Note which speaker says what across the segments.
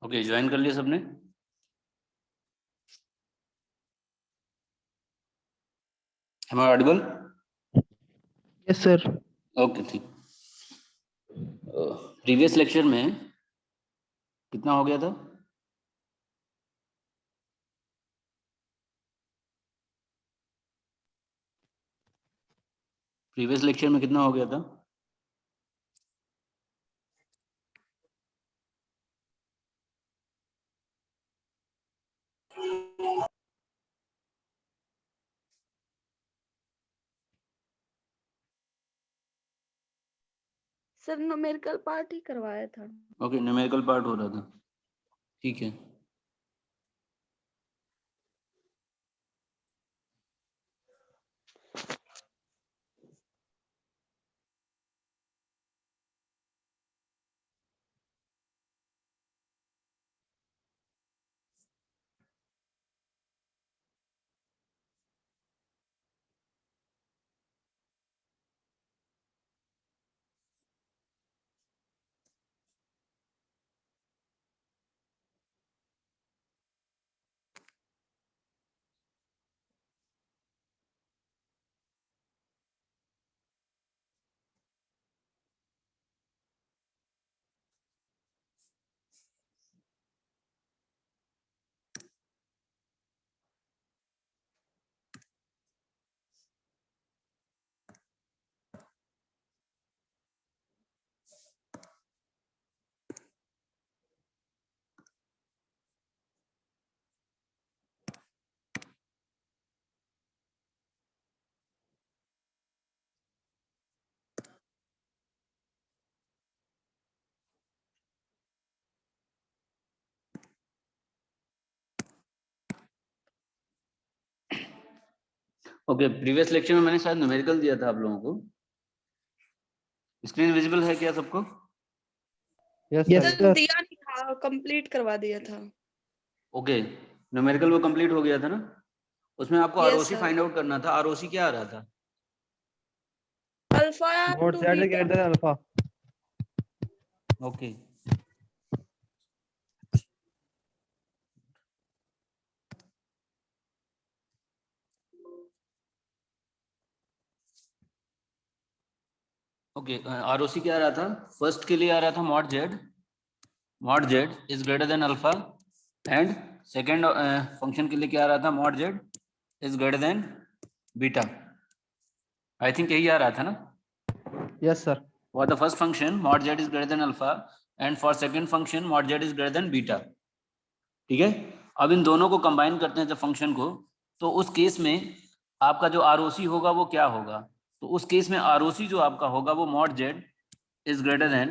Speaker 1: Okay, join कर लिया सबने? Am I audible?
Speaker 2: Yes sir.
Speaker 1: Okay, ठीक। प्रीवियस लेक्चर में कितना हो गया था? प्रीवियस लेक्चर में कितना हो गया था?
Speaker 3: सर न्यूमेरिकल पार्ट ही करवाया था।
Speaker 1: ओके, न्यूमेरिकल पार्ट हो रहा था, ठीक है। ओके, प्रीवियस लेक्चर में मैंने शायद न्यूमेरिकल दिया था आप लोगों को। स्क्रीन विजिबल है क्या सबको?
Speaker 2: Yes
Speaker 3: sir
Speaker 2: sir.
Speaker 3: दिया नहीं था, कंप्लीट करवा दिया था।
Speaker 1: ओके, न्यूमेरिकल वो कंप्लीट हो गया था ना? उसमें आपको
Speaker 3: Yes,
Speaker 1: ROC
Speaker 3: sir.
Speaker 1: Find out करना था। आरओसी क्या आ रहा था?
Speaker 3: Alpha
Speaker 2: not
Speaker 3: to
Speaker 2: that
Speaker 3: beta.
Speaker 2: Greater than alpha.
Speaker 1: Okay, okay, ROC क्या आ रहा था? फर्स्ट के लिए आ रहा था mod Z is greater than alpha, and second function के लिए क्या आ रहा था? Mod Z is greater than beta. I think यही आ रहा था ना?
Speaker 2: Yes sir.
Speaker 1: For the first function mod z is greater than alpha and for second function mod z is greater than beta। ठीक है, अब इन दोनों को कंबाइन करते हैं जब फंक्शन को, तो उस केस में आपका जो आरओसी होगा वो क्या होगा? तो उस केस में आरओसी जो आपका होगा वो mod z is greater than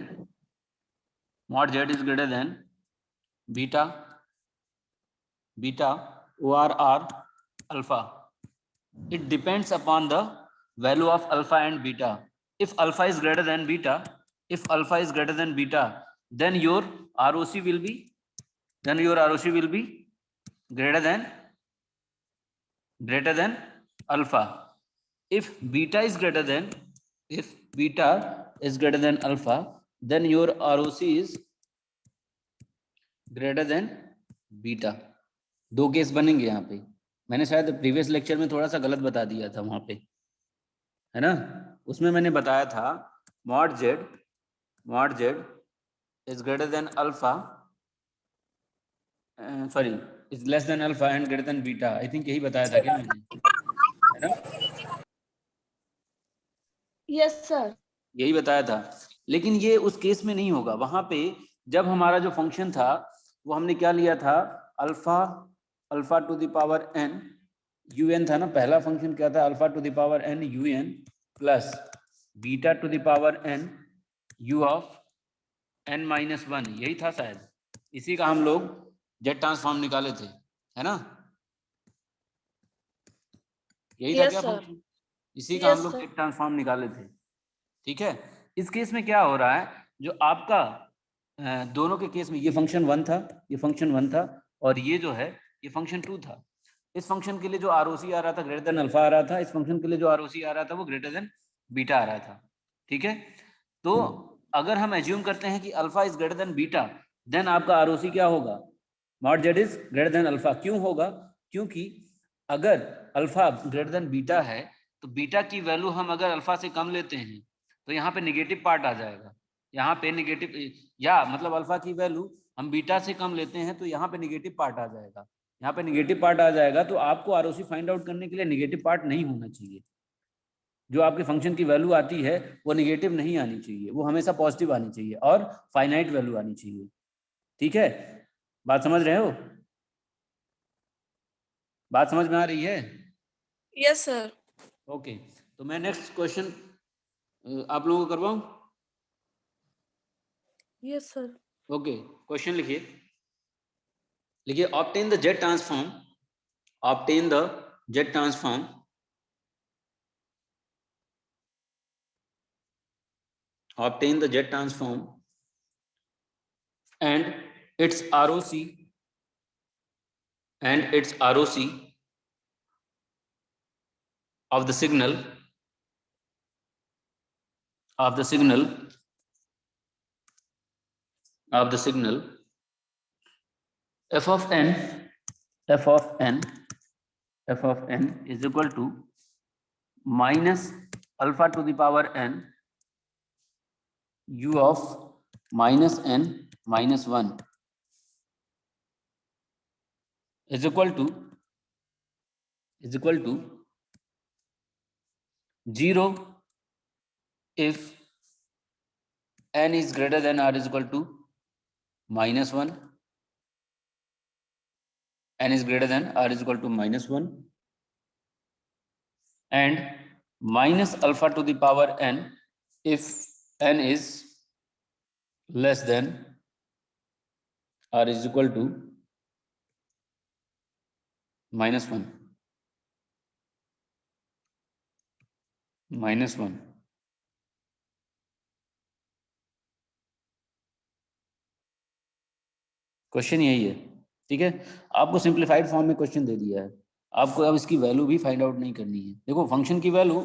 Speaker 1: beta or alpha। It depends upon the value of alpha and beta. If alpha is greater than beta, then your ROC will be greater than greater than alpha. If beta is greater than alpha, then your ROC is greater than beta. दो case बनेंगे यहाँ पे. मैंने शायद previous lecture में थोड़ा सा गलत बता दिया था वहां पे, है ना. उसमें मैंने बताया था mod Z is greater than alpha, sorry is less than alpha and greater than beta. I think यही बताया था क्या मैंने, है ना.
Speaker 3: Yes sir.
Speaker 1: यही बताया था. लेकिन ये उस केस में नहीं होगा. वहां पे जब हमारा जो फंक्शन था वो हमने क्या लिया था, alpha to the power n un था ना. पहला फंक्शन क्या था, alpha to the power n un plus beta to the power n u of n minus 1. यही था शायद. इसी का हम लोग जेड ट्रांसफॉर्म निकाले थे, है ना. यही था
Speaker 3: Yes,
Speaker 1: क्या
Speaker 3: sir.
Speaker 1: फंक्शन. इसी का
Speaker 3: Yes,
Speaker 1: हम लोग
Speaker 3: sir.
Speaker 1: जेड ट्रांसफॉर्म निकाले थे. ठीक है. इस केस में क्या हो रहा है, जो आपका दोनों के केस में ये फंक्शन 1 था, ये फंक्शन 1 था, और ये जो है ये फंक्शन 2 था. इस फंक्शन के लिए जो आरओसी आ रहा था ग्रेटर देन अल्फा आ रहा था. इस फंक्शन के लिए जो आरओसी आ रहा था वो ग्रेटर देन बीटा आ रहा था. ठीक है. तो अगर हम एज्यूम करते हैं कि alpha is greater than beta, then आपका आरओसी क्या होगा, mod Z is greater than alpha. क्यों होगा, क्योंकि अगर अल्फा ग्रेटर देन बीटा है तो बीटा की वैल्यू हम अगर अल्फा से कम लेते हैं तो यहाँ पे निगेटिव पार्ट आ जाएगा. यहाँ पे निगेटिव, या मतलब अल्फा की वैल्यू हम बीटा से कम लेते हैं तो यहाँ पे निगेटिव पार्ट आ जाएगा. यहाँ पे निगेटिव पार्ट आ जाएगा तो आपको आरओसी फाइंड आउट करने के लिए निगेटिव पार्ट नहीं होना चाहिए. जो आपके फंक्शन की वैल्यू आती है वो निगेटिव नहीं आनी चाहिए, वो हमेशा पॉजिटिव आनी चाहिए और फाइनाइट वैल्यू आनी चाहिए. ठीक है. बात समझ रहे हो, बात समझ में आ रही है.
Speaker 3: Yes, sir.
Speaker 1: ओके. तो मैं नेक्स्ट क्वेश्चन आप लोगों को करवाऊं.
Speaker 3: Yes, sir.
Speaker 1: ओके. क्वेश्चन लिखिए obtain the Z transform, obtain the jet transform and its ROC of the signal f of n is equal to minus alpha to the power n u of minus n minus 1 is equal to 0 if n is greater than or is equal to minus 1, n is greater than or is equal to minus 1, and minus alpha to the power n if n is less than or is equal to minus 1. Question यही है. ठीक है. आपको simplified form में question दे दिया है. आपको अब इसकी वैल्यू भी फाइंड आउट नहीं करनी है. देखो फंक्शन की वैल्यू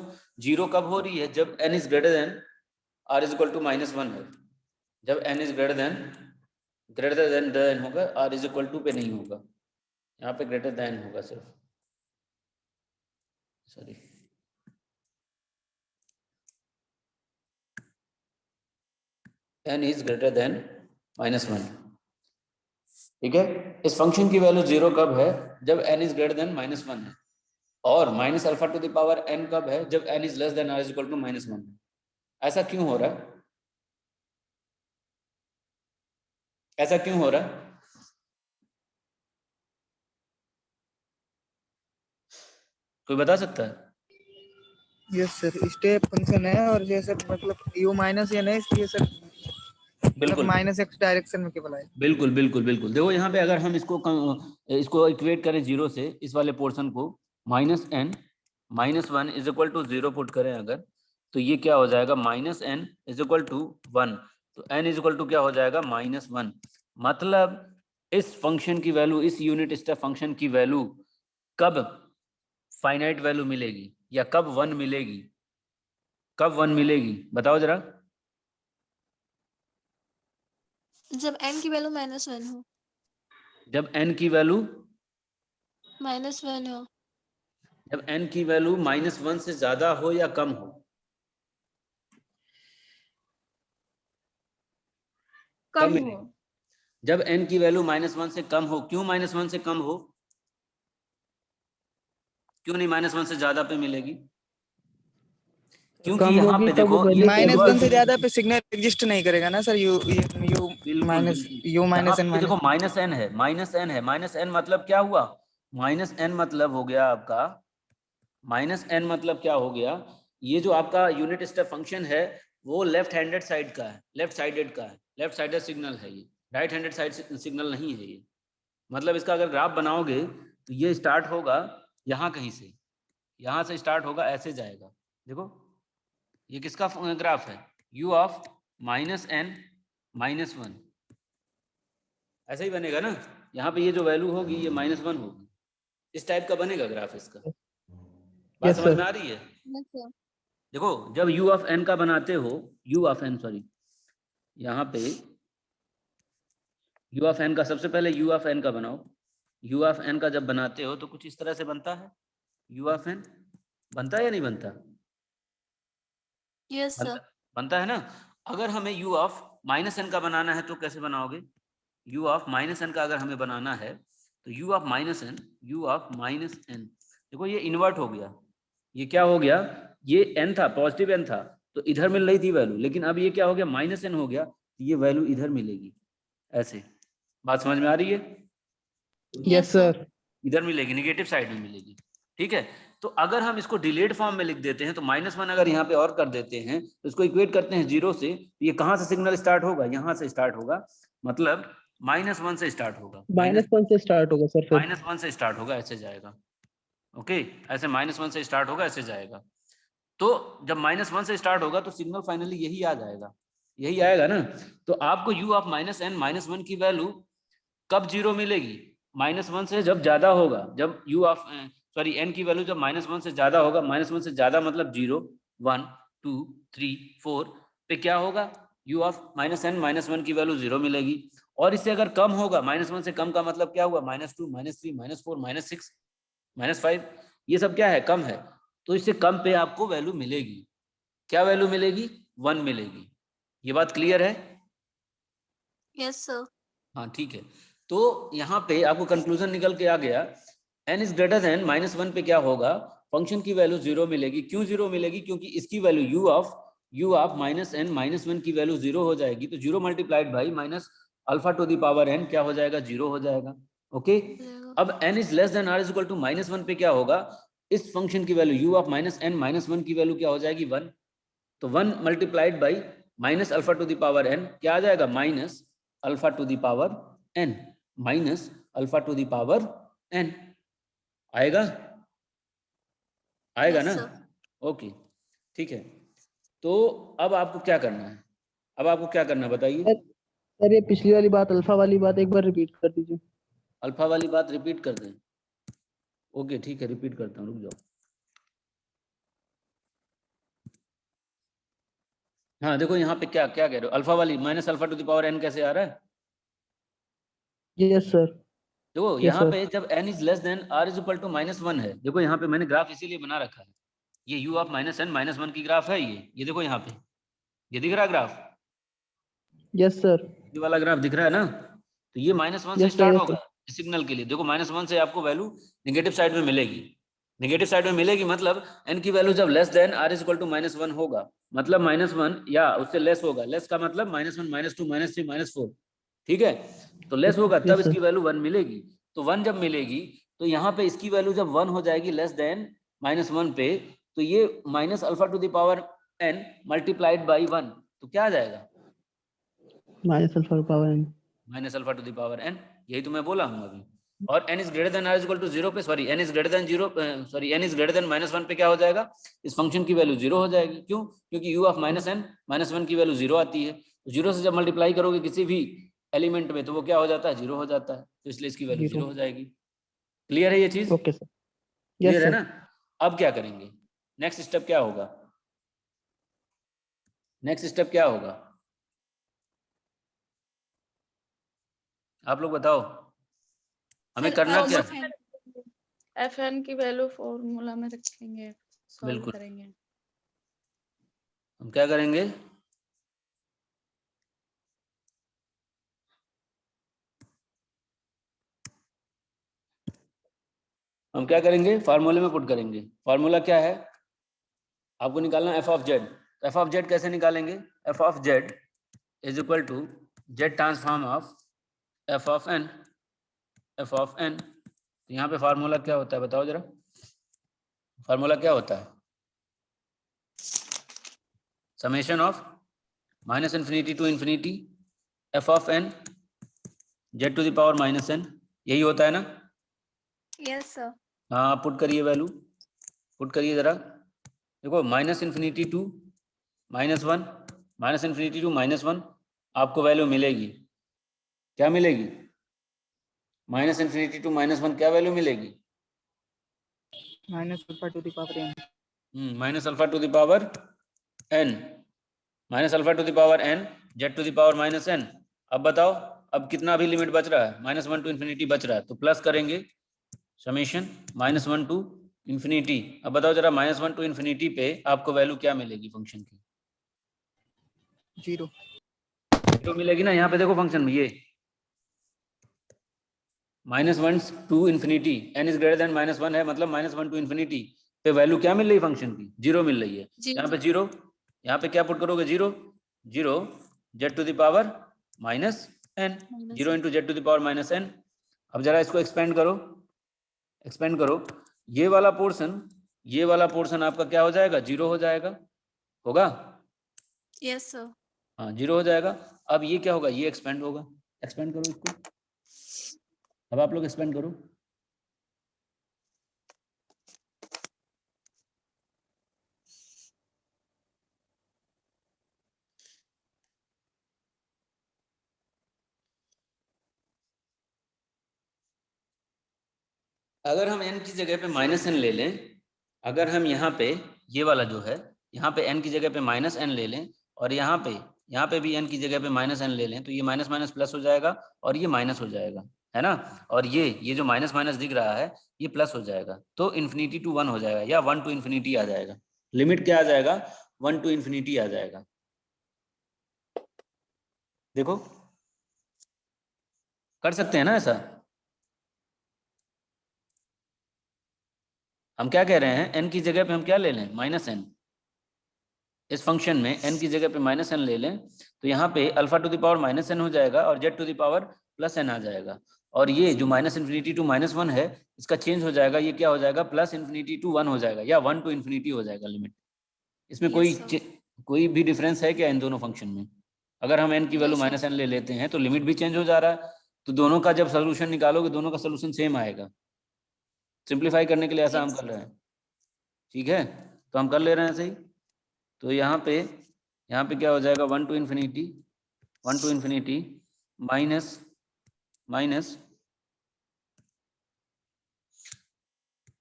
Speaker 1: 0 कब हो रही है, जब n is greater than r is equal to minus 1 है. जब n इज ग्रेटर देन होगा, r इज इक्वल टू पे नहीं होगा. यहाँ पे ग्रेटर देन होगा सिर्फ, sorry n is greater than minus 1. ठीक है. इस फंक्शन की वैल्यू 0 कब है, जब n is greater than minus 1 है, और minus alpha to the power n कब है, जब n is less than r is equal to minus 1 है. ऐसा क्यों हो रहा है, ऐसा क्यों हो रहा है? कोई बता सकता है?
Speaker 2: यस सर, स्टेप फंक्शन है और जैसे मतलब u माइनस n है, इसलिए सर
Speaker 1: बिल्कुल
Speaker 2: माइनस x डायरेक्शन में केवल है.
Speaker 1: बिल्कुल. देखो यहाँ पे अगर हम इसको इक्वेट करें 0 से, इस वाले पोर्शन को minus n minus 1 is equal to 0 put करें अगर, तो ये क्या हो जाएगा, minus n is equal to 1. तो n इज इक्वल टू क्या हो जाएगा, माइनस 1. मतलब इस फंक्शन की वैल्यू, इस यूनिट स्टेप फंक्शन की वैल्यू कब फाइनाइट वैल्यू मिलेगी या कब 1 मिलेगी? कब 1 मिलेगी बताओ जरा।
Speaker 3: जब n की वैल्यू -1 हो।
Speaker 1: जब n की वैल्यू
Speaker 3: -1 हो।
Speaker 1: जब n की वैल्यू -1 से ज्यादा हो या कम हो?
Speaker 3: कम
Speaker 1: मिलेगी।
Speaker 3: हो।
Speaker 1: जब n की वैल्यू -1 से कम हो, क्यों -1 से कम हो? क्यों नहीं -1 से ज्यादा पे मिलेगी? क्योंकि
Speaker 2: कम
Speaker 1: यहाँ
Speaker 2: होगी
Speaker 1: पे
Speaker 2: तब
Speaker 1: देखो ये
Speaker 2: -1 से ज्यादा पे सिग्नल एग्जिस्ट नहीं करेगा ना सर। यू
Speaker 1: बिल्कुल
Speaker 2: माइनस
Speaker 1: बिल्कुल।
Speaker 2: यू
Speaker 1: यहाँ
Speaker 2: माइनस एन
Speaker 1: पे देखो
Speaker 2: माइनस।
Speaker 1: -n है, -n मतलब क्या हुआ? -n मतलब हो गया आपका, -n मतलब क्या हो गया? ये जो आपका यूनिट स्टेप फंक्शन है वो लेफ्ट हैंडेड साइड का है, लेफ्ट साइडेड का है, लेफ्ट साइडेड सिग्नल है ये, राइट हैंडेड साइड सिग्नल नहीं है ये। मतलब इसका अगर ग्राफ बनाओगे तो ये स्टार्ट होगा यहाँ कहीं से, यहाँ से स्टार्ट होगा, ऐसे जाएगा। देखो ये किसका ग्राफ है? u ऑफ -n -1, ऐसा ही बनेगा ना। यहाँ पे ये जो वैल्यू होगी ये -1 होगी, इस टाइप का बनेगा ग्राफ इसका। बात
Speaker 2: यस
Speaker 1: समझ में
Speaker 2: सर।
Speaker 1: आ रही है?
Speaker 3: Yes sir.
Speaker 1: देखो जब u ऑफ n का बनाते हो, u ऑफ n सॉरी, यहाँ पे u ऑफ n का, सबसे पहले u ऑफ n का बनाओ। u ऑफ n का जब बनाते हो तो कुछ इस तरह से बनता है। u ऑफ n बनता है या नहीं बनता?
Speaker 3: Yes sir.
Speaker 1: बनता, बनता है ना। अगर हमें u ऑफ -n का बनाना है तो कैसे बनाओगे? u ऑफ -n का अगर हमें बनाना है तो u ऑफ -n, देखो ये इन्वर्ट हो गया। ये क्या हो गया? ये n था, पॉजिटिव n था, तो इधर मिल रही थी वैल्यू, लेकिन अब ये क्या हो गया? -n हो गया, तो ये वैल्यू इधर मिलेगी ऐसे। बात समझ में आ रही है?
Speaker 2: Yes sir.
Speaker 1: इधर मिलेगी, निगेटिव साइड में मिलेगी। ठीक है, तो अगर हम इसको डिलेड फॉर्म में लिख देते हैं तो -1 अगर यहाँ पे और कर देते हैं तो इसको इक्वेट करते हैं 0 से, तो ये कहाँ से सिग्नल स्टार्ट होगा? यहाँ से स्टार्ट होगा, मतलब -1 से स्टार्ट होगा,
Speaker 2: -1 से स्टार्ट होगा सर फिर।
Speaker 1: -1 से स्टार्ट होगा, ऐसे जाएगा। ओके, ऐसे -1 से स्टार्ट होगा, ऐसे जाएगा। तो जब -1 से स्टार्ट होगा तो सिग्नल फाइनली यही आ जाएगा, यही आएगा ना। तो आपको u ऑफ -n -1 की वैल्यू कब 0 मिलेगी? -1 से जब ज्यादा होगा, जब u ऑफ सॉरी n की वैल्यू जब -1 से ज्यादा होगा, -1 से ज्यादा मतलब 0 1 2 3 4 पे क्या होगा? u ऑफ -n -1 की वैल्यू 0 मिलेगी। और इससे अगर कम होगा, -1 से कम का मतलब क्या हुआ? -2 -3 -4 -6 -5, ये सब क्या है? कम है। तो इससे कम पे आपको वैल्यू मिलेगी। क्या वैल्यू मिलेगी? 1 मिलेगी। ये बात क्लियर है?
Speaker 3: Yes sir.
Speaker 1: हाँ ठीक है। तो यहाँ पे आपको कंक्लूजन निकल के आ गया, n इज ग्रेटर देन -1 पे क्या होगा? फंक्शन की वैल्यू 0 मिलेगी। क्यों 0 मिलेगी? क्योंकि इसकी वैल्यू u ऑफ -n -1 की वैल्यू 0 हो जाएगी, तो 0 मल्टीप्लाइड बाई -α⁴n क्या हो जाएगा? 0 हो जाएगा। ओके, अब n is less than r is equal to -1 पे क्या होगा? इस फंक्शन की वैल्यू u ऑफ -n -1 की वैल्यू क्या हो जाएगी? 1। तो 1 मल्टीप्लाइड बाई -α⁴n क्या आ जाएगा? -α⁴n -α⁴n आएगा, आएगा ना?
Speaker 3: Yes, sir.
Speaker 1: ओके ठीक है। तो अब आपको क्या करना है? अब आपको क्या करना है बताइए?
Speaker 2: सर ये पिछली वाली बात, अल्फा वाली बात एक बार रिपीट कर दीजिए।
Speaker 1: अल्फा वाली बात रिपीट कर दें? ओके ठीक है, रिपीट करता हूँ, रुक जाओ। हाँ देखो यहाँ पे क्या क्या कह रहे हो? अल्फा वाली -α⁴n कैसे आ रहा है?
Speaker 2: Yes sir.
Speaker 1: देखो
Speaker 2: यस
Speaker 1: यहाँ
Speaker 2: सर।
Speaker 1: पे जब n is less than r is equal to -1 है, देखो यहाँ पे मैंने ग्राफ इसीलिए बना रखा है, ये u ऑफ -n -1 की ग्राफ है ये देखो यहाँ पे, ये दिख रहा है ग्राफ?
Speaker 2: Yes sir.
Speaker 1: ये वाला ग्राफ दिख रहा है ना? तो ये -1 से
Speaker 2: यस सर।
Speaker 1: स्टार्ट
Speaker 2: यस
Speaker 1: होगा
Speaker 2: सर।
Speaker 1: सिग्नल के लिए। देखो -1 से आपको वैल्यू नेगेटिव साइड में मिलेगी, नेगेटिव साइड में मिलेगी, मतलब n की वैल्यू जब less than r is equal to -1 होगा, मतलब -1 या उससे लेस होगा, लेस का मतलब -1 -2 -3 -4, ठीक है? तो लेस होगा तब
Speaker 2: यस सर।
Speaker 1: इसकी वैल्यू 1 मिलेगी। तो 1 जब मिलेगी तो यहाँ पे इसकी वैल्यू जब 1 हो जाएगी लेस देन -1 पे, तो ये -α⁴n मल्टीप्लाइड बाई 1, तो क्या आ जाएगा?
Speaker 2: -α⁴n।
Speaker 1: -α⁴n, यही तो मैं बोला हूँ अभी। और n is greater than r is equal to 0 पे, sorry n is greater than 0 sorry n is greater than -1 पे क्या हो जाएगा? इस फंक्शन की वैल्यू 0 हो जाएगी। क्यों? क्योंकि u ऑफ -n -1 की वैल्यू 0 आती है, तो 0 से जब मल्टीप्लाई करोगे किसी भी एलिमेंट में तो वो क्या हो जाता है? 0 हो जाता है, तो इसलिए इसकी वैल्यू 0 हो जाएगी। क्लियर है ये चीज?
Speaker 2: Okay sir. यस
Speaker 1: क्लियर है
Speaker 2: सर।
Speaker 1: ना? अब क्या करेंगे, नेक्स्ट स्टेप क्या होगा, नेक्स्ट स्टेप क्या होगा, आप लोग बताओ, हमें
Speaker 3: सर
Speaker 1: करना क्या।
Speaker 4: एफ एन की वैल्यू फॉर्मूला में रखेंगे, सॉल्व
Speaker 1: बिल्कुल।
Speaker 4: करेंगे।
Speaker 1: हम क्या करेंगे, हम क्या करेंगे, फार्मूले में पुट करेंगे। फार्मूला क्या है, आपको निकालना f of z. F of z कैसे निकालेंगे, f of z is equal to z transform of f of n, f of n. तो यहाँ पे फार्मूला क्या होता है बताओ जरा, फार्मूला क्या होता है, summation of minus infinity to infinity f of n z to the power minus n, यही होता है ना।
Speaker 3: Yes sir.
Speaker 1: हाँ आप पुट करिए वैल्यू, पुट करिए जरा। देखो minus infinity to minus one, minus infinity to minus one, आपको वैल्यू मिलेगी, क्या मिलेगी, minus infinity to minus one क्या वैल्यू मिलेगी,
Speaker 2: minus alpha to the power n।
Speaker 1: Minus alpha to the power n, minus alpha to the power n z to the power minus n. अब बताओ, अब कितना भी लिमिट बच रहा है, माइनस वन टू इन्फिनिटी बच रहा है, तो प्लस करेंगे summation minus one to infinity. अब बताओ जरा, माइनस वन टू इन्फिनिटी पे आपको वैल्यू क्या मिलेगी फंक्शन की,
Speaker 2: 0।
Speaker 1: जीरो मिलेगी ना। यहाँ पे देखो फंक्शन में ये minus one to infinity n is greater than minus one है, मतलब माइनस वन टू इन्फिनिटी पे वैल्यू क्या मिल रही है फंक्शन की, जीरो मिल रही है। यहाँ पे जीरो, यहाँ पे क्या पुट करोगे, zero, zero z to the power minus n, zero into z to the power minus n. अब जरा इसको एक्सपेंड करो, एक्सपेंड करो, ये वाला पोर्शन, ये वाला पोर्शन आपका क्या हो जाएगा, जीरो हो जाएगा, होगा।
Speaker 3: Yes sir.
Speaker 1: हाँ जीरो हो जाएगा। अब ये क्या होगा, ये एक्सपेंड होगा, एक्सपेंड करो इसको, अब आप लोग एक्सपेंड करो। अगर हम n की जगह पे माइनस एन ले लें, अगर हम यहाँ पे ये वाला जो है, यहाँ पे n की जगह पे माइनस एन ले लें, और यहाँ पे भी n की जगह पे माइनस एन ले लें, तो ये माइनस माइनस प्लस हो जाएगा और ये माइनस हो जाएगा, है ना। और ये जो माइनस माइनस दिख रहा है ये प्लस हो जाएगा, तो इन्फिनिटी टू वन हो जाएगा, या वन टू इन्फिनिटी आ जाएगा। लिमिट क्या आ जाएगा, वन टू इन्फिनिटी आ जाएगा। देखो कर सकते हैं ना ऐसा। हम क्या कह रहे हैं, n की जगह पे हम क्या ले लें, माइनस एन। इस फंक्शन में n की जगह पे माइनस एन ले लें, तो यहाँ पे alpha to the power minus N हो जाएगा और Z to the power plus N आ जाएगा। और ये जो minus infinity to minus one है, इसका चेंज हो जाएगा, ये क्या हो जाएगा, प्लस इन्फिनिटी टू वन हो जाएगा, या वन टू इन्फिनिटी हो जाएगा लिमिट। इसमें कोई भी डिफरेंस है क्या इन दोनों फंक्शन में। अगर हम n की वैल्यू माइनस एन ले लेते हैं तो लिमिट भी चेंज हो जा रहा है, तो दोनों का जब सोल्यूशन निकालोगे दोनों का सोल्यूशन सेम आएगा। सिंप्लीफाई करने के लिए ऐसा हम कर रहे हैं, ठीक है, तो हम कर ले रहे हैं सही। तो यहाँ पे क्या हो जाएगा, one to infinity, one to infinity minus minus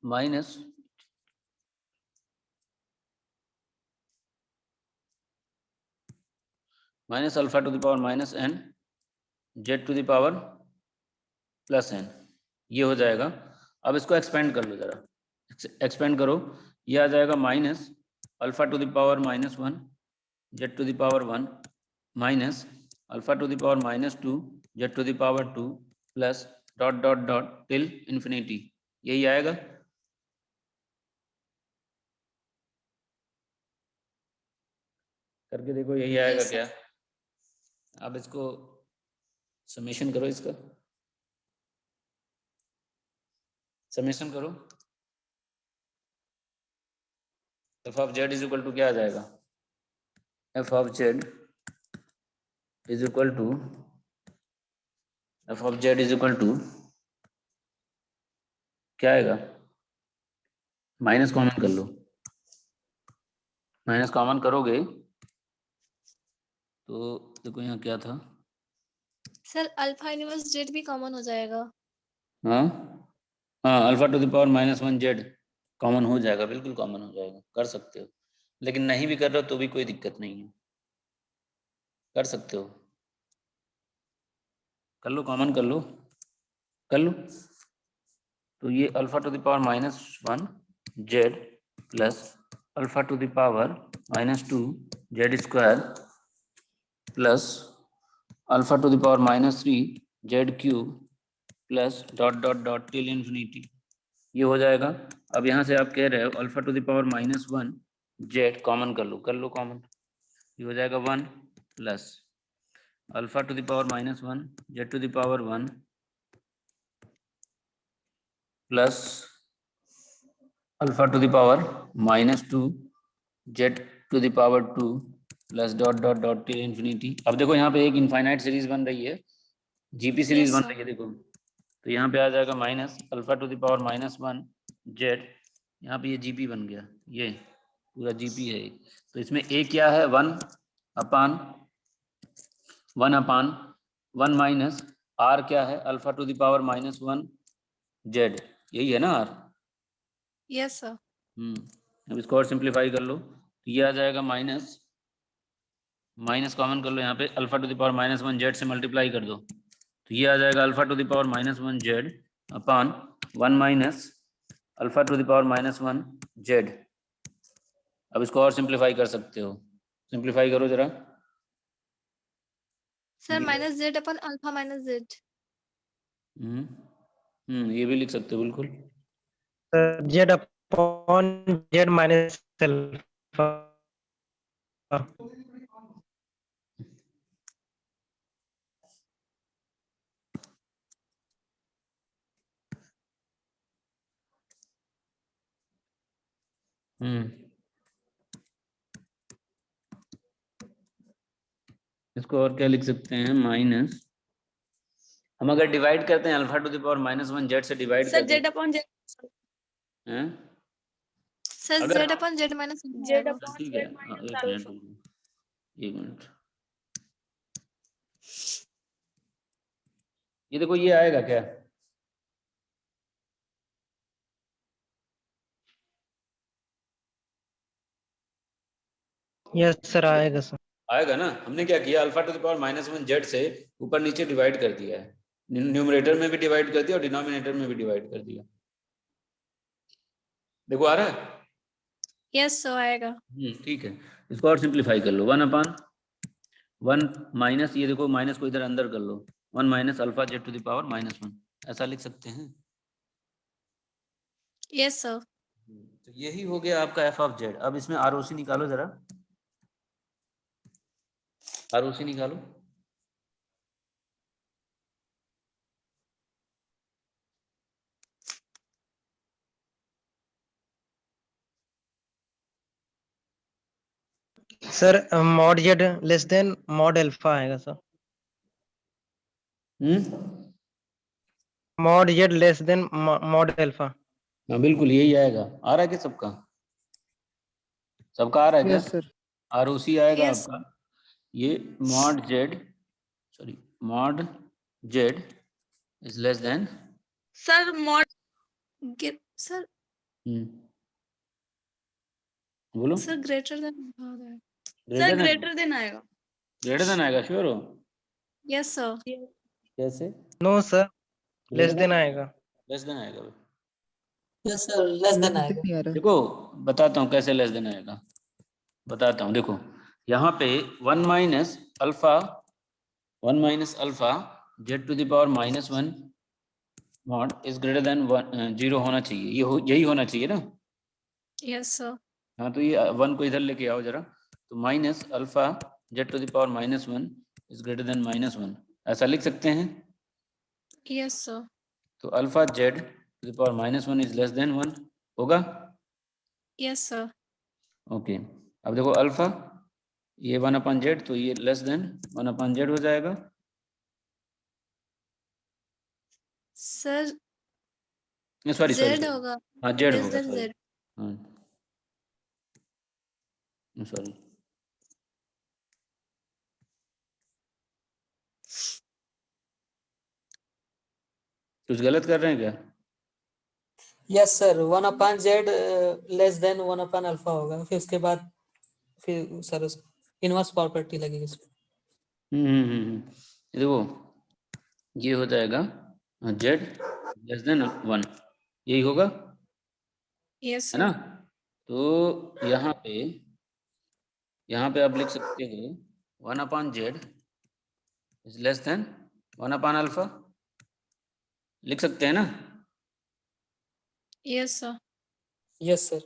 Speaker 1: minus minus alpha to the power minus n z to the power plus n, ये हो जाएगा। अब इसको एक्सपेंड कर लो जरा, एक्सपेंड करो, ये आ जाएगा minus alpha to the power minus one z to the power one minus alpha to the power minus two z to the power two plus dot dot dot till infinity, यही आएगा। करके देखो यही आएगा क्या। अब इसको समेशन करो, इसका समेशन करो, f of z is equal to क्या आ जाएगा, f of z is equal to f of z is equal to क्या आएगा, माइनस कॉमन कर लो, माइनस कॉमन करोगे तो देखो यहाँ क्या था,
Speaker 3: सर अल्फा इनवर्स जेड भी कॉमन हो जाएगा।
Speaker 1: हाँ हाँ alpha to the power minus one Z common हो जाएगा, बिल्कुल कॉमन हो जाएगा, कर सकते हो। लेकिन नहीं भी कर रहे हो तो भी कोई दिक्कत नहीं है, कर सकते हो। कर लो, कॉमन कर लो, कर लो। तो ये alpha to the power -1 Z plus alpha to the power -2 Z square plus alpha to the power -3 Z cube plus dot dot dot till infinity, ये हो जाएगा। अब यहाँ से आप कह रहे हो alpha to the power -1 z common कर लो कॉमन, ये हो जाएगा 1 plus alpha to the power -1 z to the power 1 plus alpha to the power -2 z to the power 2 plus dot dot dot till infinity. अब देखो यहाँ पे एक इनफाइनाइट सीरीज बन रही है, जीपी सीरीज
Speaker 3: Yes,
Speaker 1: बन
Speaker 3: sir.
Speaker 1: रही है, देखो। तो यहाँ पे आ जाएगा minus alpha to the power -1 Z, यहाँ पे ये जीपी बन गया, ये पूरा जीपी है। तो इसमें ए क्या है, 1 माइनस आर क्या है, alpha to the power -1 Z, यही है ना आर।
Speaker 3: Yes, sir.
Speaker 1: अब इसको और सिंप्लीफाई कर लो, तो ये आ जाएगा माइनस कॉमन कर लो, यहाँ पे alpha to the power -1 Z से मल्टीप्लाई कर दो, तो ये आ जाएगा alpha to the power -1 z upon 1 minus alpha to the power -1 Z. अब इसको और सिंप्लीफाई कर सकते हो, सिंप्लीफाई करो जरा।
Speaker 3: Sir, minus Z upon alpha minus Z.
Speaker 1: ये भी लिख सकते हो बिल्कुल।
Speaker 5: Z upon Z minus alpha.
Speaker 1: इसको और क्या लिख सकते हैं, माइनस, हम अगर डिवाइड करते हैं alpha to the power -1 Z से डिवाइड
Speaker 4: सर
Speaker 1: करते
Speaker 4: जेड अपॉन जेड,
Speaker 1: हैं,
Speaker 3: Sir,
Speaker 1: अगर
Speaker 3: Z upon Z minus alpha
Speaker 4: Z
Speaker 3: आएगा.
Speaker 4: अपॉन
Speaker 1: ठीक है,
Speaker 4: जेड माइनस
Speaker 1: एक
Speaker 4: अल्फा।
Speaker 1: मिनट, एक मिनट, ये देखो ये आएगा क्या,
Speaker 5: यस सर, आएगा सर।
Speaker 1: आएगा ना। हमने क्या किया, alpha to the power -1 Z से ऊपर नीचे डिवाइड कर दिया है, न्यूमरेटर में भी डिवाइड कर दिया और डिनोमिनेटर में भी डिवाइड कर दिया, देखो आ रहा है।
Speaker 3: Yes, sir, आएगा.
Speaker 1: ठीक है, इसको और सिंप्लीफाई कर लो, 1 माइनस, ये देखो माइनस को इधर अंदर कर लो, 1 minus alpha z to the power -1, ऐसा लिख सकते हैं।
Speaker 3: Yes, sir.
Speaker 1: तो यही हो गया आपका एफ ऑफ जेड। अब इसमें आरओसी निकालो जरा, आरओसी निकालो।
Speaker 5: Sir mod Z less than mod alpha आएगा sir. Mod Z less than mod alpha.
Speaker 1: हाँ बिल्कुल यही आएगा। आ रहा है कि सबका, सबका आ रहा है क्या,
Speaker 2: यस सर।
Speaker 1: आरओसी आएगा
Speaker 3: Yes.
Speaker 1: आपका। ये mod z, sorry mod Z is less than,
Speaker 4: sir mod,
Speaker 3: Sir,
Speaker 1: बोलो,
Speaker 3: sir greater than alpha होता है.
Speaker 4: Sir
Speaker 1: greater than,
Speaker 4: greater than आएगा।
Speaker 1: ग्रेटर देन आएगा, श्योर हो,
Speaker 3: Yes, sir.
Speaker 1: कैसे,
Speaker 5: no sir, less
Speaker 1: greater
Speaker 5: than
Speaker 1: than,
Speaker 5: आएगा।
Speaker 1: Less than आएगा।
Speaker 6: Yes sir, less than
Speaker 2: less
Speaker 6: आएगा।
Speaker 2: नहीं आ रहा।
Speaker 1: देखो बताता हूँ कैसे लेस देन आएगा, बताता हूँ। देखो यहाँ पे 1 minus alpha z to the power -1 mod is greater than 0 होना चाहिए, यही होना चाहिए ना।
Speaker 3: Yes, sir.
Speaker 1: हाँ तो ये 1 को इधर लेके आओ जरा, तो minus alpha z to the power -1 is greater than -1, ऐसा लिख सकते हैं।
Speaker 3: Yes, sir.
Speaker 1: तो alpha z to the power -1 is less than 1 होगा।
Speaker 3: Yes, sir.
Speaker 1: ओके, अब देखो अल्फा, ये 1/z, तो ये लेस देन 1/z हो जाएगा।
Speaker 3: Sir,
Speaker 1: सॉरी
Speaker 3: Z
Speaker 1: सॉरी,
Speaker 3: होगा.
Speaker 1: हाँ जेड
Speaker 3: Less
Speaker 1: होगा,
Speaker 3: than
Speaker 1: सॉरी,
Speaker 3: Z.
Speaker 1: हाँ सॉरी। कुछ गलत कर रहे हैं क्या,
Speaker 6: yes sir, 1/z less than 1/अल्फा होगा, फिर उसके बाद फिर सर इनवर्स प्रॉपर्टी लगेगी इसमें।
Speaker 1: देखो ये हो जाएगा z लेस देन 1, यही होगा,
Speaker 3: Yes,
Speaker 1: है ना?
Speaker 3: sir.
Speaker 1: तो यहाँ पे आप लिख सकते हो 1/z इज लेस देन 1/अल्फा, लिख सकते हैं ना?
Speaker 3: Yes, sir.
Speaker 6: Yes sir,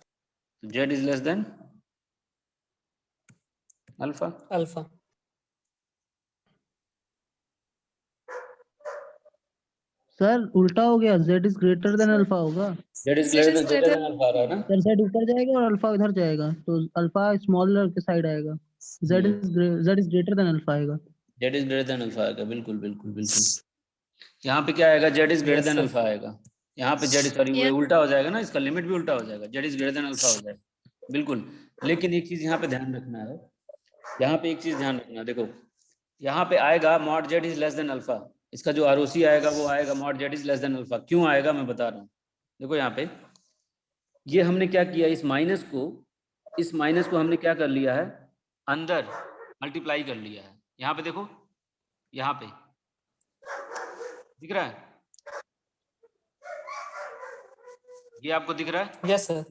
Speaker 1: z is less than alpha.
Speaker 6: Alpha.
Speaker 2: Sir उल्टा हो गया, z is greater than alpha होगा।
Speaker 1: z is
Speaker 3: Z is
Speaker 1: greater
Speaker 3: greater.
Speaker 1: Than alpha आ रहा है ना?
Speaker 2: सर z ऊपर जाएगा और अल्फा इधर जाएगा, तो अल्फा स्मॉलर के साइड आएगा, z is greater than alpha आएगा।
Speaker 1: z is greater than alpha आएगा, बिल्कुल बिल्कुल बिल्कुल। यहाँ पे क्या आएगा? z is greater
Speaker 6: yes
Speaker 1: than
Speaker 6: sir,
Speaker 1: alpha आएगा। यहाँ पे z सॉरी
Speaker 3: Yes.
Speaker 1: उल्टा हो जाएगा ना, इसका लिमिट भी उल्टा हो जाएगा, z is greater than alpha हो जाएगा, बिल्कुल। लेकिन एक चीज यहाँ पे ध्यान रखना है, यहाँ पे एक चीज ध्यान रखना, देखो यहाँ पे आएगा mod z is less than alpha, इसका जो आरओसी आएगा वो आएगा mod z is less than alpha. क्यों आएगा मैं बता रहा हूँ, देखो यहाँ पे ये हमने क्या किया, इस माइनस को हमने क्या कर लिया है, अंदर मल्टीप्लाई कर लिया है। यहाँ पे देखो, यहाँ पे दिख रहा है, ये आपको दिख रहा है?
Speaker 6: यस सर,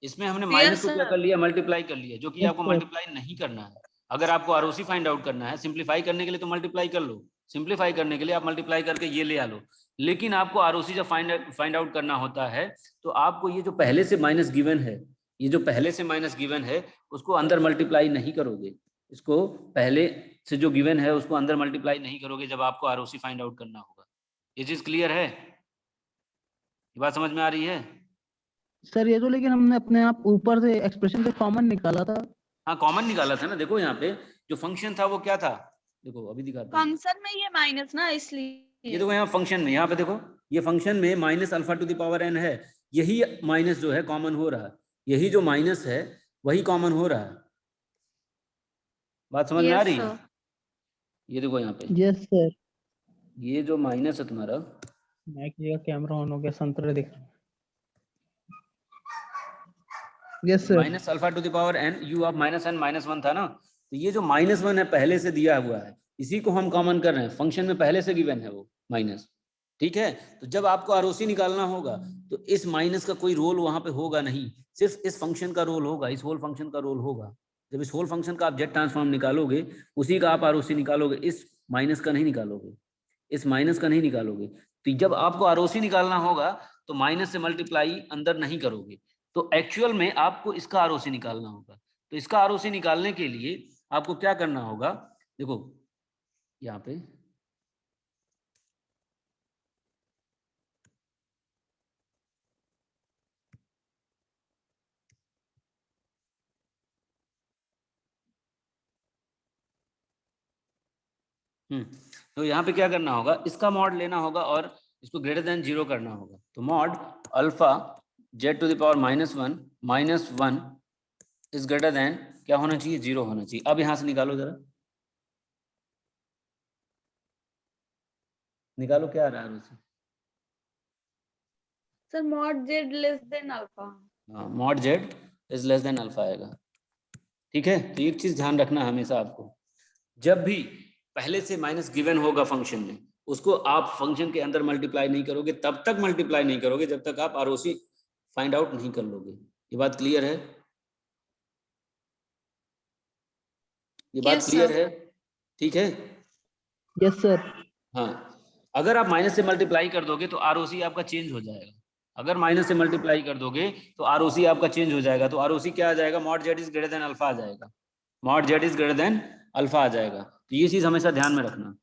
Speaker 1: इसमें हमने
Speaker 4: Yes,
Speaker 1: माइनस को क्या
Speaker 4: sir.
Speaker 1: कर लिया, मल्टीप्लाई कर लिया, जो कि
Speaker 2: Yes,
Speaker 1: आपको
Speaker 2: sir.
Speaker 1: मल्टीप्लाई नहीं करना है। अगर आपको आरओसी फाइंड आउट करना है, सिंपलीफाई करने के लिए तो मल्टीप्लाई कर लो, सिंपलीफाई करने के लिए आप मल्टीप्लाई करके ये ले आ लो। लेकिन आपको आरओसी जब फाइंड आउट करना होता है तो आपको ये जो पहले से माइनस गिवन है, ये जो पहले से माइनस गिवन है उसको अंदर मल्टीप्लाई नहीं करोगे, इसको पहले से जो गिवन है उसको अंदर मल्टीप्लाई नहीं करोगे जब आपको आरओसी फाइंड आउट करना होगा। ये चीज क्लियर है? ये बात समझ में आ रही है?
Speaker 2: सर ये तो लेकिन हमने अपने आप ऊपर से एक्सप्रेशन से कॉमन निकाला था।
Speaker 1: हाँ कॉमन निकाला था ना, देखो यहाँ पे जो फंक्शन था वो क्या था, देखो अभी दिखाता हूँ।
Speaker 4: फंक्शन में ये माइनस ना,
Speaker 1: ये
Speaker 4: इसलिए।
Speaker 1: देखो यहाँ फंक्शन में, यहाँ पे देखो ये फंक्शन में minus alpha to the power n है, यही माइनस जो है कॉमन हो रहा है, यही जो माइनस है वही कॉमन हो रहा है। बात समझ में आ
Speaker 3: Yes,
Speaker 1: रही है?
Speaker 3: sir.
Speaker 1: ये देखो यहाँ पे
Speaker 2: यस सर।
Speaker 1: ये जो माइनस है तुम्हारा,
Speaker 2: माइक का कैमरा ऑन हो गया, संतरे दिख रहा है। Yes sir.
Speaker 1: Minus alpha to the power n u of minus n minus 1 था ना, तो ये जो माइनस 1 है पहले से दिया हुआ है, इसी को हम कॉमन कर रहे हैं, फंक्शन में पहले से गिवन है वो माइनस, ठीक है? तो जब आपको आरओसी निकालना होगा तो इस माइनस का कोई रोल वहां पे होगा नहीं, सिर्फ इस फंक्शन का रोल होगा, इस होल फंक्शन का रोल होगा। जब इस होल फंक्शन का आप जेड ट्रांसफॉर्म निकालोगे उसी का आप आरओसी निकालोगे, इस माइनस का नहीं निकालोगे, इस माइनस का नहीं निकालोगे। तो जब आपको आरओसी निकालना होगा तो माइनस से मल्टीप्लाई अंदर नहीं करोगे, तो एक्चुअल में आपको इसका आरओसी निकालना होगा। तो इसका आरओसी निकालने के लिए आपको क्या करना होगा, देखो यहाँ पे तो यहाँ पे क्या करना होगा, इसका मॉड लेना होगा और इसको ग्रेटर देन 0 करना होगा। तो mod alpha z to the power minus one is greater than क्या होना चाहिए, 0 होना चाहिए। अब यहाँ से निकालो जरा, निकालो क्या आ रहा है उससे।
Speaker 4: Sir mod Z less than alpha.
Speaker 1: हाँ mod Z is less than alpha आएगा, ठीक है? तो एक चीज ध्यान रखना हमेशा आपको, जब भी पहले से माइनस गिवन होगा फंक्शन में, उसको आप फंक्शन के अंदर मल्टीप्लाई नहीं करोगे, तब तक मल्टीप्लाई नहीं करोगे जब तक आप आरओसी फाइंड आउट नहीं कर लोगे। ये बात क्लियर है? ये बात
Speaker 3: Yes,
Speaker 1: क्लियर
Speaker 3: sir.
Speaker 1: है? ठीक है?
Speaker 2: Yes sir.
Speaker 1: हाँ, अगर आप माइनस से मल्टीप्लाई कर दोगे तो आरओसी आपका चेंज हो जाएगा। अगर माइनस से मल्टीप्लाई कर दोगे तो आरओसी आपका चेंज हो जाएगा। तो आरओसी क्या आ जाएगा, mod Z is greater than alpha आ जाएगा, mod Z is greater than alpha आ जाएगा। तो ये चीज हमेशा ध्यान में रखना,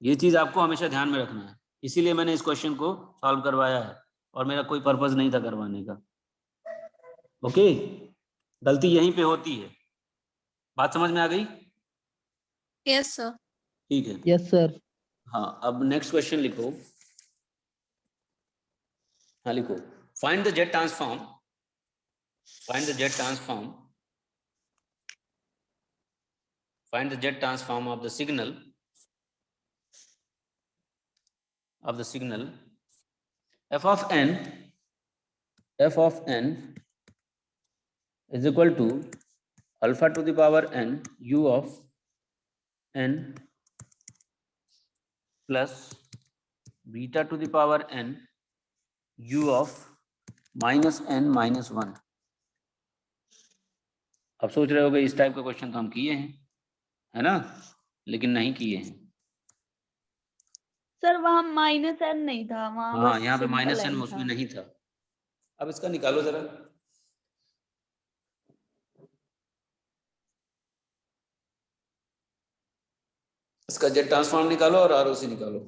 Speaker 1: ये चीज आपको हमेशा ध्यान में रखना है। इसीलिए मैंने इस क्वेश्चन को सॉल्व करवाया है और मेरा कोई पर्पस नहीं था करवाने का। ओके, गलती यहीं पे होती है। बात समझ में आ गई?
Speaker 3: Yes, sir.
Speaker 1: ठीक है।
Speaker 2: Yes sir.
Speaker 1: हाँ, अब नेक्स्ट क्वेश्चन लिखो। हाँ लिखो, find the Z transform, find the Z transform, find the Z transform of the signal f of n is equal to alpha to the power n u of n plus beta to the power n u of minus n minus 1। अब सोच रहे होगे इस type का question तो हम किए हैं, है ना, लेकिन नहीं किए हैं।
Speaker 4: सर वहाँ माइनस एन नहीं था, वहाँ
Speaker 1: हाँ,
Speaker 4: बस
Speaker 1: यहाँ पे
Speaker 4: सिंपल
Speaker 1: माइनस एन
Speaker 4: n
Speaker 1: उसमें
Speaker 4: था।
Speaker 1: नहीं था। अब इसका निकालो जरा, इसका जेड ट्रांसफॉर्म निकालो और आरओसी निकालो।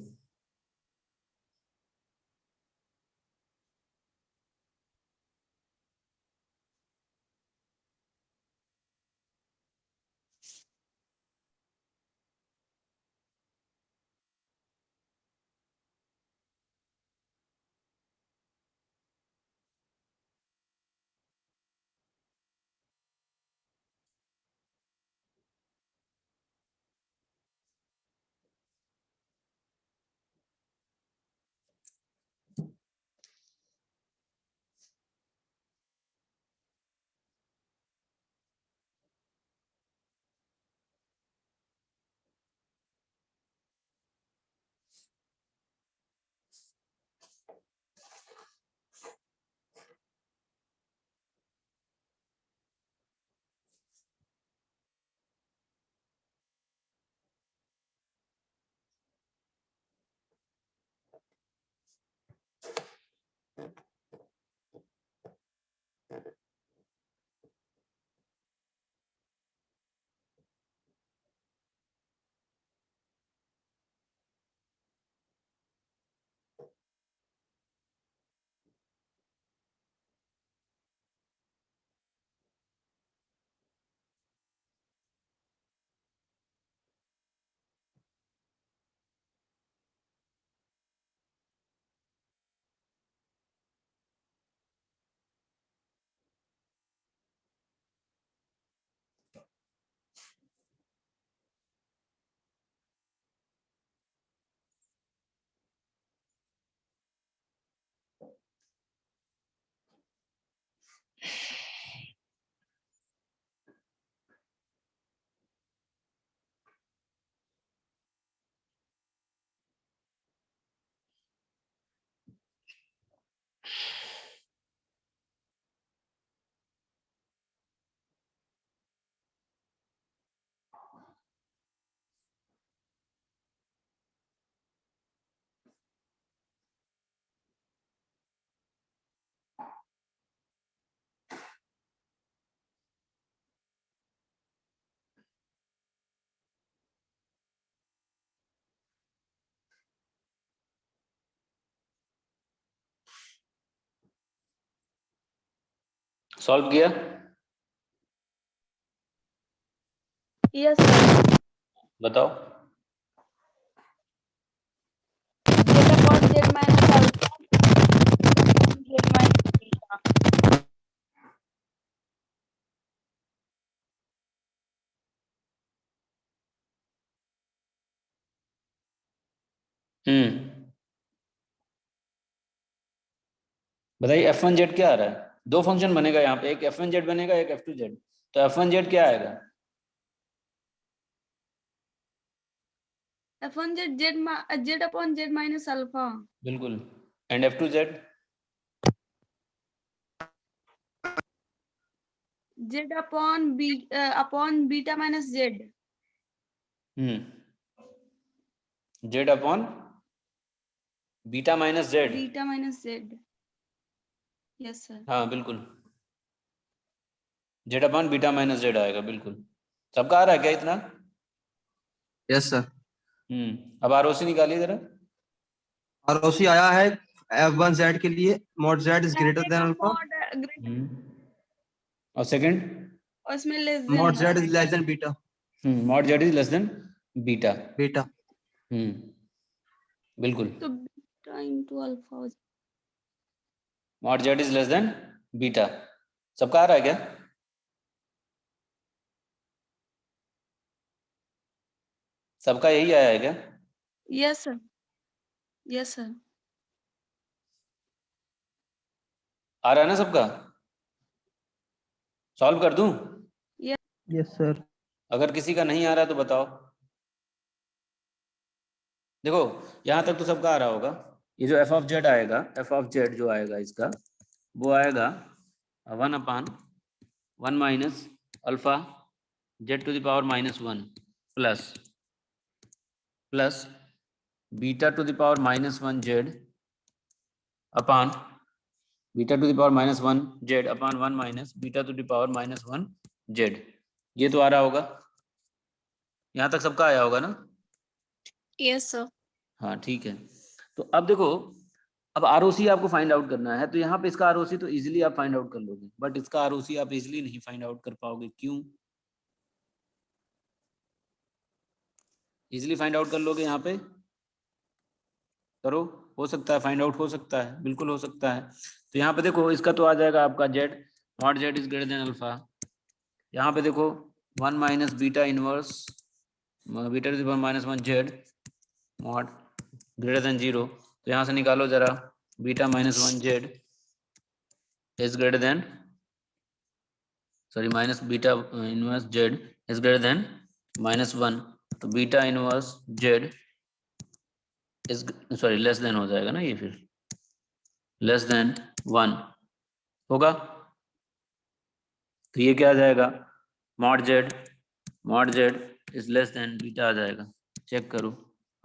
Speaker 1: सॉल्व किया?
Speaker 4: Yes sir.
Speaker 1: बताओ।
Speaker 4: Z upon Z minus alpha Z minus beta.
Speaker 1: बताइए f1z क्या आ रहा है? दो फंक्शन बनेगा यहाँ पे, एक f1z बनेगा, एक f2z। तो f1z क्या आएगा?
Speaker 4: F1 Z upon Z minus alpha.
Speaker 1: बिल्कुल। And f2z?
Speaker 4: Z upon beta minus Z.
Speaker 1: z upon beta minus Z.
Speaker 4: Beta minus Z. Yes sir.
Speaker 1: हाँ बिल्कुल, z upon beta minus Z आएगा, बिल्कुल। सबका आ रहा है क्या इतना?
Speaker 7: Yes sir.
Speaker 1: अब आरओसी निकालिए जरा।
Speaker 7: आरओसी आया है f1z के लिए mod z is greater than alpha,
Speaker 1: और सेकंड
Speaker 4: और इसमें less than
Speaker 7: mod z is less than beta.
Speaker 1: Mod Z is less than beta.
Speaker 7: Beta
Speaker 1: बिल्कुल,
Speaker 4: तो बीटा इनटू अल्फा हो जाएगा।
Speaker 1: Mod Z is less than beta. सबका आ रहा है क्या? सबका यही आया है क्या?
Speaker 4: Yes sir. Yes sir.
Speaker 1: आ रहा है ना सबका? सॉल्व कर दूं?
Speaker 2: Yes sir.
Speaker 1: अगर किसी का नहीं आ रहा तो बताओ। देखो यहाँ तक तो सबका आ रहा होगा। ये जो एफ ऑफ जेड आएगा, एफ ऑफ जेड जो आएगा इसका, वो आएगा 1/1 minus alpha z to the power -1 plus beta to the power -1 z upon beta to the power -1 z upon 1 minus beta to the power -1 z. ये तो आ रहा होगा, यहाँ तक सबका आया होगा ना?
Speaker 3: Yes, sir.
Speaker 1: हाँ ठीक है। तो अब देखो, अब आरओसी आपको फाइंड आउट करना है, तो यहाँ पे इसका आरओसी तो इजीली आप फाइंड आउट कर लोगे, बट इसका आरओसी आप इजीली नहीं फाइंड आउट कर पाओगे। क्यों? इजीली फाइंड आउट कर लोगे यहाँ पे? करो, हो सकता है फाइंड आउट हो सकता है, बिल्कुल हो सकता है। तो यहाँ पे देखो, इसका तो आ जाएगा आपका Z, mod Z is greater than alpha. यहाँ पे देखो 1 minus beta inverse beta to the power -1 Z mod greater than 0। तो यहाँ से निकालो जरा, beta -1 Z is greater then, sorry minus beta inverse Z is greater than -1। तो beta inverse Z is, sorry less than हो जाएगा ना ये, फिर लेस देन 1 होगा। तो ये क्या आ जाएगा, mod Z is less than beta आ जाएगा। चेक करो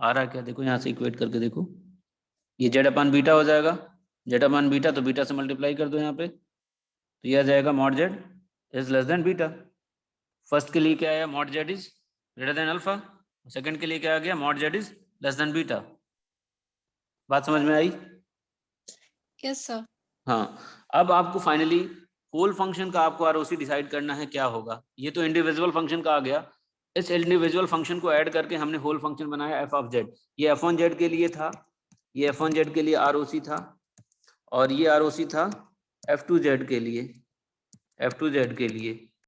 Speaker 1: आ रहा है क्या, देखो यहाँ से इक्वेट करके देखो, ये जेड अपान बीटा हो जाएगा, जेड अपान बीटा, तो बीटा से मल्टीप्लाई कर दो यहाँ पे, तो ये आ जाएगा mod Z is less than beta. First के लिए क्या आया, mod Z is greater than alpha, second के लिए क्या आ गया, mod Z is less than beta. बात समझ में आई?
Speaker 3: Yes, sir.
Speaker 1: हाँ, अब आपको फाइनली होल फंक्शन का आपको आरओसी डिसाइड करना है क्या होगा। ये तो इंडिविजुअल फंक्शन का आ गया, इस इंडिविजुअल फंक्शन को ऐड करके हमने होल फंक्शन बनाया एफ ऑफ जेड। ये f1 जेड के लिए था, ये f1 जेड के लिए आरओसी था, और ये आरओसी था f2 जेड के लिए, f2 जेड के लिए।